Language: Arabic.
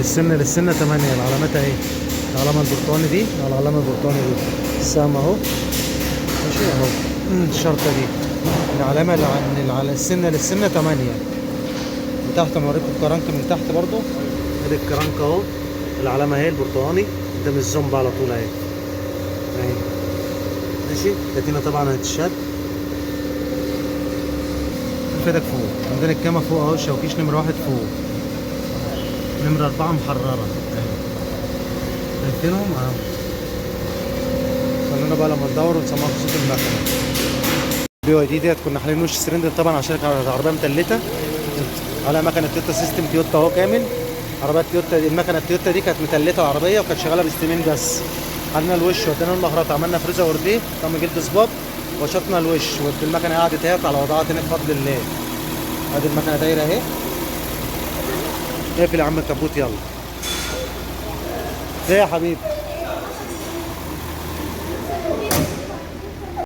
للسنة 8. العلامات اهي، العلامة البرتقاني دي، العلامة البرتقاني دي السهم اهو ماشي اهو. الشرطة دي العلامة على للسنة 8. من تحت انا وريتكم الكرنك من تحت برضو، ادي الكرنك اهو، العلامة اهي البرتقاني قدام الزومبا على طول اهي اهي ماشي. كاتينا طبعا هتتشد. الفدك فوق عندنا الكامة فوق اهو، الشوكيش نمرة 1 فوق، نمرة 4 محررة اهي، شايفينهم اهو. خلونا بقى لما ندور ونسمعوا صوت المكنة. بي واي دي ديت كنا حالين وش سرندر طبعا عشان كانت العربية متلتة على مكنة تويوتا سيستم تويوتا اهو كامل. عربيات تويوتا دي، المكنة التويوتا دي كانت متلتة العربية وكانت شغالة بستيمين بس. عملنا الوش ودينا المهرات، عملنا فريزر ورديه طقم جلد سباب وشطنا الوش، والمكنة قعدت اهي على وضعها تاني بفضل الله. ادي المكنة دايرة اهي. اقفل يا عم الكبوت يلا. ايه يا حبيبي؟